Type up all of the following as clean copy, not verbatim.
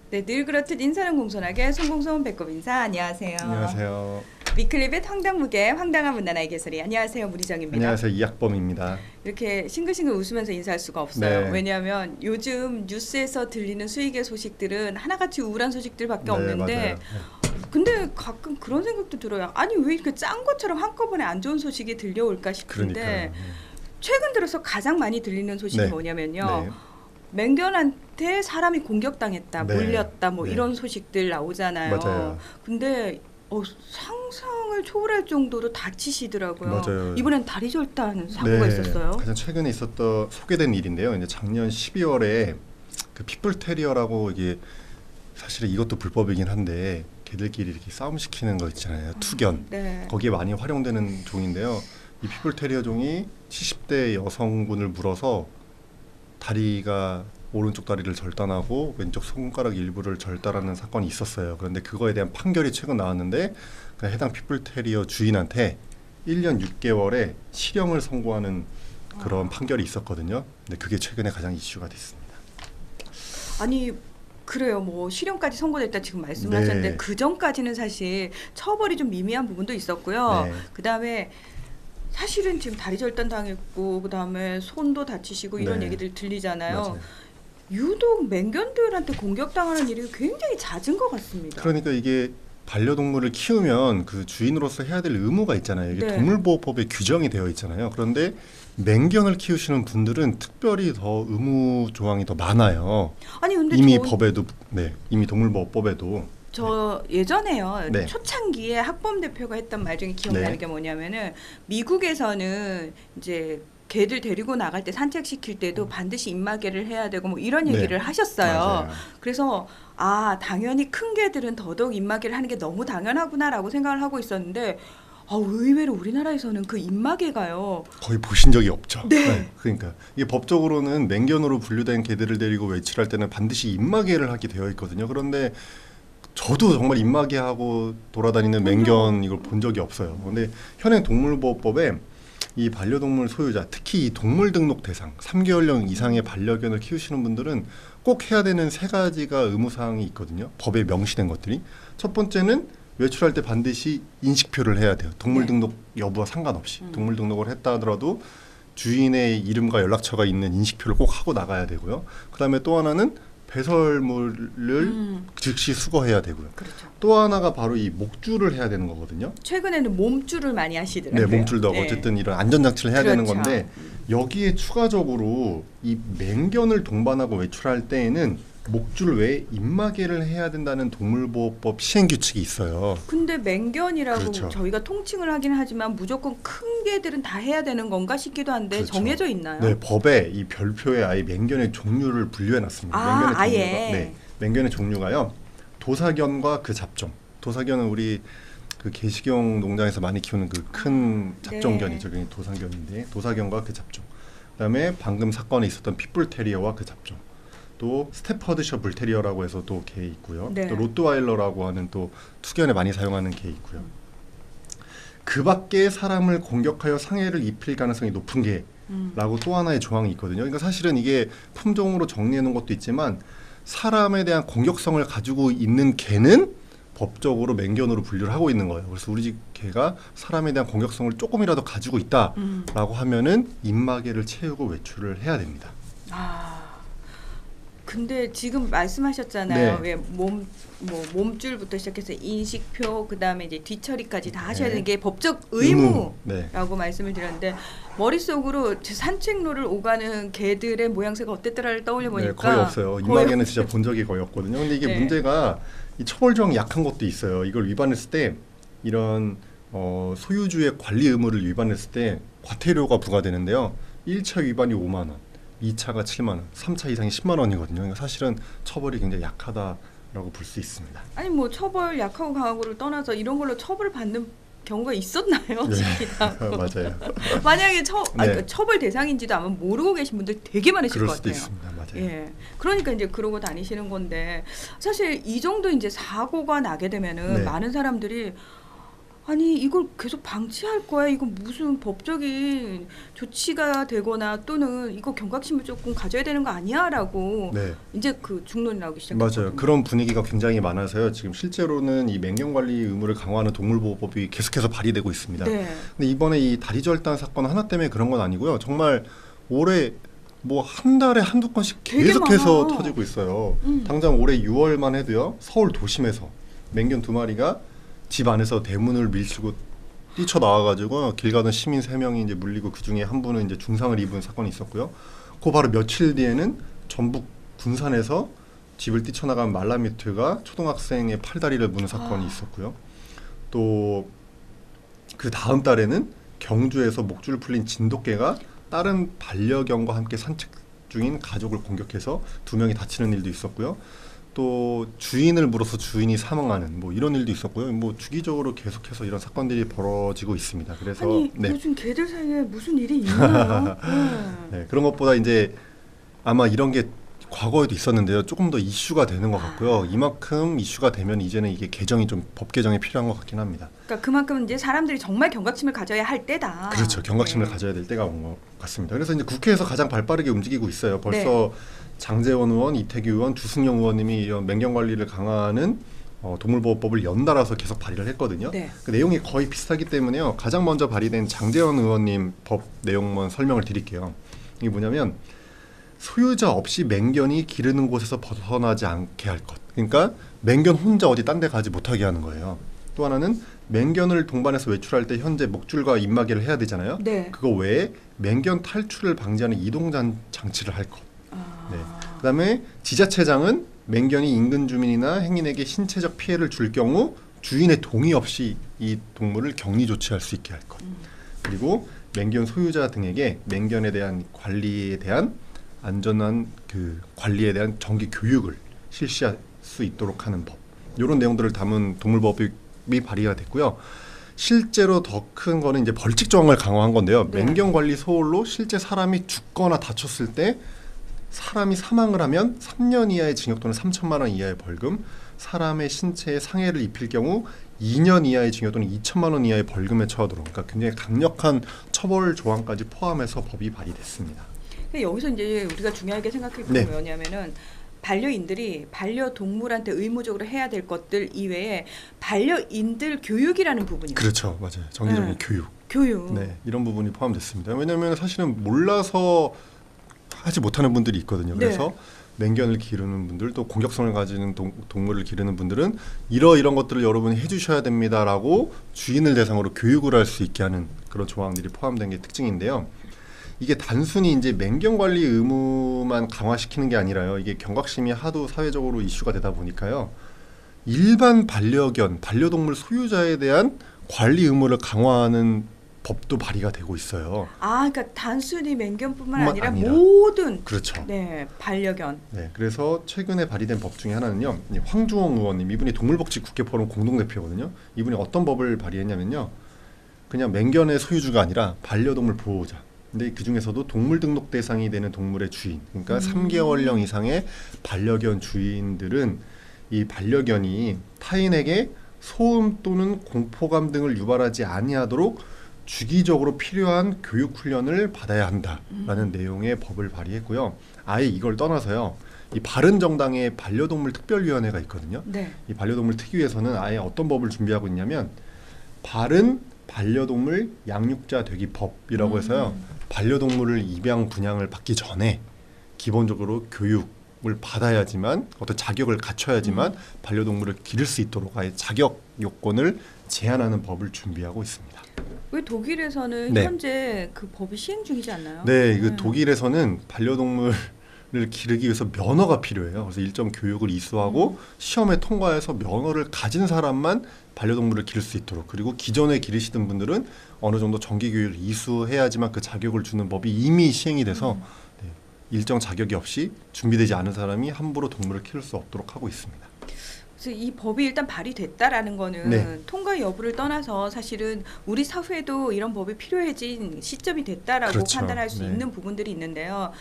네, 늘 그렇듯 인사는 공손하게 송공손 배꼽 인사. 안녕하세요. 안녕하세요. 위클리빗 황당무계 황당한 문화나의 개소리. 안녕하세요, 무리정입니다. 안녕하세요. 이학범입니다. 이렇게 싱글싱글 웃으면서 인사할 수가 없어요. 네. 왜냐하면 요즘 뉴스에서 들리는 수익의 소식들은 하나같이 우울한 소식들밖에 네, 없는데 맞아요. 근데 가끔 그런 생각도 들어요. 아니 왜 이렇게 짠 것처럼 한꺼번에 안 좋은 소식이 들려올까 싶은데 그러니까요. 최근 들어서 가장 많이 들리는 소식이 네. 뭐냐면요. 네. 맹견한테 사람이 공격당했다, 네. 몰렸다, 뭐 네. 이런 소식들 나오잖아요. 맞아요. 근데 상상을 초월할 정도로 다치시더라고요. 맞아요. 이번엔 다리 절단 사고가 있었어요. 가장 최근에 있었던 소개된 일인데요. 이제 작년 12월에 그 핏불 테리어라고 이게 사실은 이것도 불법이긴 한데 개들끼리 이렇게 싸움 시키는 거 있잖아요. 투견. 네. 거기에 많이 활용되는 종인데요. 이 핏불 테리어 종이 70대 여성분을 물어서 다리가 오른쪽 다리를 절단하고 왼쪽 손가락 일부를 절단하는 사건이 있었어요. 그런데 그거에 대한 판결이 최근 나왔는데 그 해당 핏불 테리어 주인한테 1년 6개월의 실형을 선고하는 그런 판결이 있었거든요. 근데 그게 최근에 가장 이슈가 됐습니다. 아니 그래요. 뭐 실형까지 선고됐다 지금 말씀을 네. 하셨는데 그 전까지는 사실 처벌이 좀 미미한 부분도 있었고요. 네. 그다음에 사실은 지금 다리 절단 당했고 그다음에 손도 다치시고 이런 네. 얘기들 들리잖아요. 맞아요. 유독 맹견들한테 공격당하는 일이 굉장히 잦은 것 같습니다. 그러니까 이게 반려동물을 키우면 그 주인으로서 해야 될 의무가 있잖아요. 이게 네. 동물보호법에 규정이 되어 있잖아요. 그런데 맹견을 키우시는 분들은 특별히 더 의무 조항이 더 많아요. 아니 근데 이미 법에도 이미 동물보호법에도 저 예전에요. 네. 초창기에 학범 대표가 했던 말 중에 기억나는 네. 게 뭐냐면은 미국에서는 이제 개들 데리고 나갈 때 산책시킬 때도 반드시 입마개를 해야 되고 뭐 이런 네. 얘기를 하셨어요. 맞아요. 그래서 당연히 큰 개들은 더더욱 입마개를 하는 게 너무 당연하구나라고 생각을 하고 있었는데 의외로 우리나라에서는 그 입마개가요. 거의 보신 적이 없죠. 네. 그러니까 이게 법적으로는 맹견으로 분류된 개들을 데리고 외출할 때는 반드시 입마개를 하게 되어 있거든요. 그런데 저도 정말 입마개하고 돌아다니는 맹견 이걸 본 적이 없어요. 근데 현행 동물보호법에 이 반려동물 소유자, 특히 이 동물 등록 대상 3개월령 이상의 반려견을 키우시는 분들은 꼭 해야 되는 세 가지가 의무사항이 있거든요. 법에 명시된 것들이. 첫 번째는 외출할 때 반드시 인식표를 해야 돼요. 동물 네. 등록 여부와 상관없이. 동물 등록을 했다 하더라도 주인의 이름과 연락처가 있는 인식표를 꼭 하고 나가야 되고요. 그다음에 또 하나는 배설물을 즉시 수거해야 되고요. 그렇죠. 또 하나가 바로 이 목줄을 해야 되는 거거든요. 최근에는 몸줄을 많이 하시더라고요. 네, 몸줄도 하고 네. 어쨌든 이런 안전장치를 해야 되는 그렇죠. 건데 여기에 추가적으로 이 맹견을 동반하고 외출할 때에는 목줄 외에 입마개를 해야 된다는 동물보호법 시행규칙이 있어요. 근데 맹견이라고 그렇죠. 저희가 통칭을 하긴 하지만 무조건 큰 개들은 다 해야 되는 건가 싶기도 한데 그렇죠. 정해져 있나요? 네, 법에 이 별표에 아예 맹견의 종류를 분류해 놨습니다. 맹견의 아예. 종류가 맹견의 종류가요. 도사견과 그 잡종. 도사견은 우리 그 개식용 농장에서 많이 키우는 그 큰 잡종견이죠. 그게 도사견인데 도사견과 그 잡종. 그다음에 방금 사건에 있었던 핏불 테리어와 그 잡종. 또 스테퍼드셔 불테리어라고 해서 또 개 있고요. 네. 또 로트와일러라고 하는 또 투견에 많이 사용하는 개 있고요. 그 밖에 사람을 공격하여 상해를 입힐 가능성이 높은 개라고 또 하나의 조항이 있거든요. 그러니까 사실은 이게 품종으로 정리해 놓은 것도 있지만 사람에 대한 공격성을 가지고 있는 개는 법적으로 맹견으로 분류를 하고 있는 거예요. 그래서 우리 집 개가 사람에 대한 공격성을 조금이라도 가지고 있다라고 하면은 입마개를 채우고 외출을 해야 됩니다. 근데 지금 말씀하셨잖아요. 네. 왜 몸줄부터 시작해서 인식표 그다음에 이제 뒤처리까지 다 하셔야 되는 게 법적 의무. 의무라고 말씀을 드렸는데 머릿속으로 제 산책로를 오가는 개들의 모양새가 어땠더라를 떠올려 보니까 거의 없어요. 입마개는 진짜 본 적이 거의 없거든요. 근데 이게 네. 문제가 이 처벌 조항이 약한 것도 있어요. 이걸 위반했을 때 이런 소유주의 관리 의무를 위반했을 때 과태료가 부과되는데요. 1차 위반이 5만 원, 2차가 7만 원, 3차 이상이 10만 원이거든요. 그러니까 사실은 처벌이 굉장히 약하다라고 볼 수 있습니다. 아니 뭐 처벌 약하고 강하고를 떠나서 이런 걸로 처벌을 받는 경우가 있었나요? 지키다고. 맞아요. 만약에 네. 처벌 대상인지도 아마 모르고 계신 분들 되게 많으실 그럴 것 수도 같아요. 있습니다. 맞아요. 예. 그러니까 이제 그러고 다니시는 건데 사실 이 정도 이제 사고가 나게 되면은 네. 많은 사람들이 아니 이걸 계속 방치할 거야? 이건 무슨 법적인 조치가 되거나 또는 이거 경각심을 조금 가져야 되는 거 아니야?라고 네. 이제 그 중론이 나오기 시작했거든요. 맞아요. 그런 분위기가 굉장히 많아서요. 지금 실제로는 이 맹경 관리 의무를 강화하는 동물보호법이 계속해서 발의되고 있습니다. 네. 근데 이번에 이 다리절단 사건 하나 때문에 그런 건 아니고요. 정말 올해 뭐 한 달에 한두 건씩 되게 계속해서 많아. 터지고 있어요. 당장 올해 6월만 해도요. 서울 도심에서 맹견 2마리가 집 안에서 대문을 밀치고 뛰쳐나와가지고 길 가던 시민 3명이 이제 물리고 그 중에 한 분은 이제 중상을 입은 사건이 있었고요. 그 바로 며칠 뒤에는 전북 군산에서 집을 뛰쳐나간 말라뮤트가 초등학생의 팔다리를 무는 사건이 있었고요. 또 그 다음 달에는 경주에서 목줄 풀린 진돗개가 다른 반려견과 함께 산책 중인 가족을 공격해서 2명이 다치는 일도 있었고요. 또 주인을 물어서 주인이 사망하는 뭐 이런 일도 있었고요. 뭐 주기적으로 계속해서 이런 사건들이 벌어지고 있습니다. 그래서 아니 네. 요즘 개들 사이에 무슨 일이 있나요? 네. 네, 그런 것보다 이제 아마 이런 게 과거에도 있었는데요. 조금 더 이슈가 되는 것 같고요. 이만큼 이슈가 되면 이제는 이게 개정이 좀 법 개정이 필요한 것 같긴 합니다. 그러니까 그만큼 이제 사람들이 정말 경각심을 가져야 할 때다. 그렇죠. 경각심을 네. 가져야 될 때가 온 것 같습니다. 그래서 이제 국회에서 가장 발빠르게 움직이고 있어요. 벌써 장제원 의원, 이태규 의원, 주승용 의원님이 이런 맹경 관리를 강화하는 동물보호법을 연달아서 계속 발의를 했거든요. 네. 그 내용이 거의 비슷하기 때문에요. 가장 먼저 발의된 장제원 의원님 법 내용만 설명을 드릴게요. 이게 뭐냐면 소유자 없이 맹견이 기르는 곳에서 벗어나지 않게 할 것. 그러니까 맹견 혼자 어디 딴 데 가지 못하게 하는 거예요. 또 하나는 맹견을 동반해서 외출할 때 현재 목줄과 입마개를 해야 되잖아요. 네. 그거 외에 맹견 탈출을 방지하는 이동 장치를 할 것. 아. 네. 그다음에 지자체장은 맹견이 인근 주민이나 행인에게 신체적 피해를 줄 경우 주인의 동의 없이 이 동물을 격리 조치할 수 있게 할 것. 그리고 맹견 소유자 등에게 맹견에 대한 관리에 대한 안전한 그 관리에 대한 정기 교육을 실시할 수 있도록 하는 법. 이런 내용들을 담은 동물법이 발의가 됐고요. 실제로 더 큰 거는 이제 벌칙 조항을 강화한 건데요. 네. 맹견 관리 소홀로 실제 사람이 죽거나 다쳤을 때 사람이 사망을 하면 3년 이하의 징역 또는 3천만 원 이하의 벌금, 사람의 신체에 상해를 입힐 경우 2년 이하의 징역 또는 2천만 원 이하의 벌금에 처하도록, 그러니까 굉장히 강력한 처벌 조항까지 포함해서 법이 발의됐습니다. 근데 여기서 이제 우리가 중요하게 생각해 보면 네. 뭐냐면은 반려인들이 반려동물한테 의무적으로 해야 될 것들 이외에 반려인들 교육이라는 부분이 그렇죠, 맞아요. 정기적인 네. 교육, 교육. 네, 이런 부분이 포함됐습니다. 왜냐하면 사실은 몰라서 하지 못하는 분들이 있거든요. 그래서 맹견을 기르는 분들, 또 공격성을 가지는 동물을 기르는 분들은 이런 것들을 여러분이 해주셔야 됩니다라고 주인을 대상으로 교육을 할 수 있게 하는 그런 조항들이 포함된 게 특징인데요. 이게 단순히 이제 맹견 관리 의무만 강화시키는 게 아니라요. 이게 경각심이 하도 사회적으로 이슈가 되다 보니까요. 일반 반려동물 소유자에 대한 관리 의무를 강화하는 법도 발의가 되고 있어요. 아, 그러니까 단순히 맹견뿐만 뿐만 아니라 아니라. 모든 그렇죠. 네 반려견. 네, 그래서 최근에 발의된 법 중에 하나는요. 황주홍 의원님, 이분이 동물복지 국회포럼 공동대표거든요. 이분이 어떤 법을 발의했냐면요. 그냥 맹견의 소유주가 아니라 반려동물 보호자. 근데 그 중에서도 동물 등록 대상이 되는 동물의 주인, 그러니까 3개월령 이상의 반려견 주인들은 이 반려견이 타인에게 소음 또는 공포감 등을 유발하지 아니하도록 주기적으로 필요한 교육 훈련을 받아야 한다라는 내용의 법을 발의했고요. 아예 이걸 떠나서요. 이 바른정당의 반려동물 특별위원회가 있거든요. 네. 이 반려동물 특위에서는 아예 어떤 법을 준비하고 있냐면 바른 반려동물 양육자 되기 법이라고 해서요. 반려동물을 입양 분양을 받기 전에 기본적으로 교육을 받아야지만 어떤 자격을 갖춰야지만 반려동물을 기를 수 있도록 아예 자격 요건을 제한하는 법을 준비하고 있습니다. 왜 독일에서는 네. 현재 그 법이 시행 중이지 않나요? 네, 그 독일에서는 반려동물을 기르기 위해서 면허가 필요해요. 그래서 일정 교육을 이수하고 시험에 통과해서 면허를 가진 사람만 반려동물을 기를 수 있도록, 그리고 기존에 기르시던 분들은 어느 정도 정기 교육을 이수해야지만 그 자격을 주는 법이 이미 시행이 돼서 네, 일정 자격이 없이 준비되지 않은 사람이 함부로 동물을 키울 수 없도록 하고 있습니다. 그래서 이 법이 일단 발의됐다라는 거는 네. 통과 여부를 떠나서 사실은 우리 사회도 이런 법이 필요해진 시점이 됐다라고 그렇죠. 판단할 수 네. 있는 부분들이 있는데요.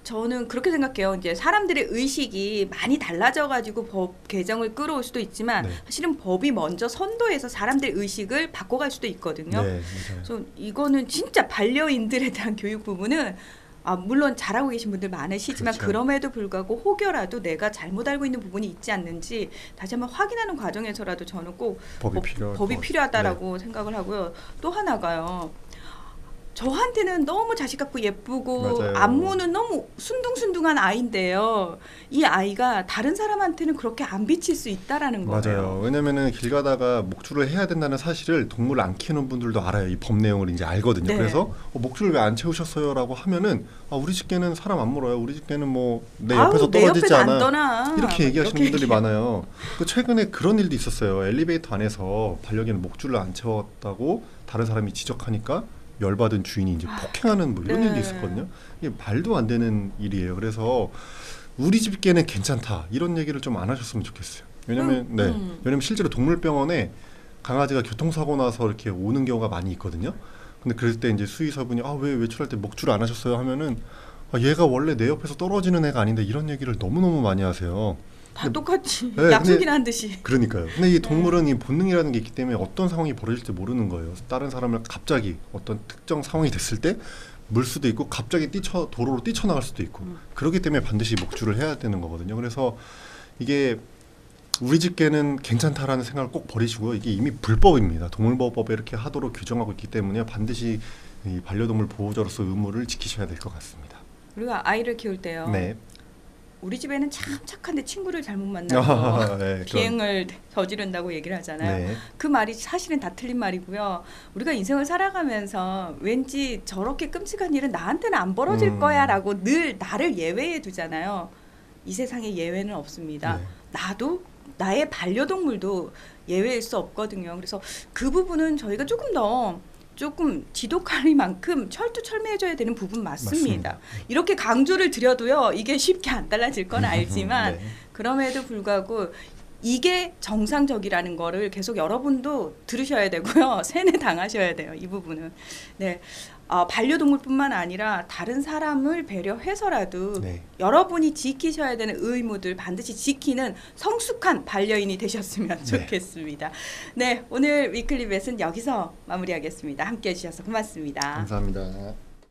저는 그렇게 생각해요. 이제 사람들의 의식이 많이 달라져가지고 법 개정을 끌어올 수도 있지만 네. 사실은 법이 먼저 선도해서 사람들의 의식을 바꿔갈 수도 있거든요. 네, 맞아요. 그래서 이거는 진짜 반려인들에 대한 교육 부분은 물론 잘하고 계신 분들 많으시지만 그렇죠. 그럼에도 불구하고 혹여라도 내가 잘못 알고 있는 부분이 있지 않는지 다시 한번 확인하는 과정에서라도 저는 꼭 법이 필요하다라고 생각을 하고요. 또 하나가요. 저한테는 너무 자식 같고 예쁘고 맞아요. 안무는 너무 순둥순둥한 아이인데요. 이 아이가 다른 사람한테는 그렇게 안 비칠 수 있다라는 거예요. 맞아요. 왜냐면은 길 가다가 목줄을 해야 된다는 사실을 동물을 안 키우는 분들도 알아요. 이 법 내용을 이제 알거든요. 네. 그래서 목줄을 왜 안 채우셨어요라고 하면은 우리 집 개는 사람 안 물어요. 우리 집 개는 뭐 내 옆에서 내 떨어지지 옆에서 안 않아. 떠나. 이렇게 얘기하시는 이렇게 분들이 많아요. 그 최근에 그런 일도 있었어요. 엘리베이터 안에서 반려견 목줄을 안 채웠다고 다른 사람이 지적하니까 열받은 주인이 이제 폭행하는 뭐 이런 네. 일도 있었거든요. 이게 말도 안 되는 일이에요. 그래서 우리 집 개는 괜찮다 이런 얘기를 좀 안 하셨으면 좋겠어요. 왜냐면 왜냐면 실제로 동물병원에 강아지가 교통사고 나서 이렇게 오는 경우가 많이 있거든요. 근데 그럴 때 이제 수의사분이 왜 외출할 때 목줄을 안 하셨어요 하면은 얘가 원래 내 옆에서 떨어지는 애가 아닌데 이런 얘기를 너무너무 많이 하세요. 다 똑같이 네, 약속이라는 듯이. 그러니까요. 근데 이 동물은 이 본능이라는 게 있기 때문에 어떤 상황이 벌어질지 모르는 거예요. 다른 사람을 갑자기 어떤 특정 상황이 됐을 때 물 수도 있고 갑자기 도로로 뛰쳐나갈 수도 있고 그렇기 때문에 반드시 목줄을 해야 되는 거거든요. 그래서 이게 우리 집 개는 괜찮다라는 생각을 꼭 버리시고요. 이게 이미 불법입니다. 동물보호법에 이렇게 하도록 규정하고 있기 때문에 반드시 이 반려동물 보호자로서 의무를 지키셔야 될 것 같습니다. 우리가 아이를 키울 때요. 네. 우리 집에는 참 착한데 친구를 잘못 만나서 네, 비행을 저지른다고 얘기를 하잖아요. 네. 그 말이 사실은 다 틀린 말이고요. 우리가 인생을 살아가면서 왠지 저렇게 끔찍한 일은 나한테는 안 벌어질 거야라고 늘 나를 예외에 두잖아요. 이 세상에 예외는 없습니다. 네. 나도 나의 반려동물도 예외일 수 없거든요. 그래서 그 부분은 저희가 조금 지독하리만큼 철두철미해져야 되는 부분 맞습니다. 이렇게 강조를 드려도요. 이게 쉽게 안 달라질 건 알지만 네. 그럼에도 불구하고 이게 정상적이라는 거를 계속 여러분도 들으셔야 되고요. 세뇌 당하셔야 돼요. 이 부분은. 네. 반려동물뿐만 아니라 다른 사람을 배려해서라도 네. 여러분이 지키셔야 되는 의무들 반드시 지키는 성숙한 반려인이 되셨으면 좋겠습니다. 네, 오늘 위클리 벳은 여기서 마무리하겠습니다. 함께해 주셔서 고맙습니다. 감사합니다.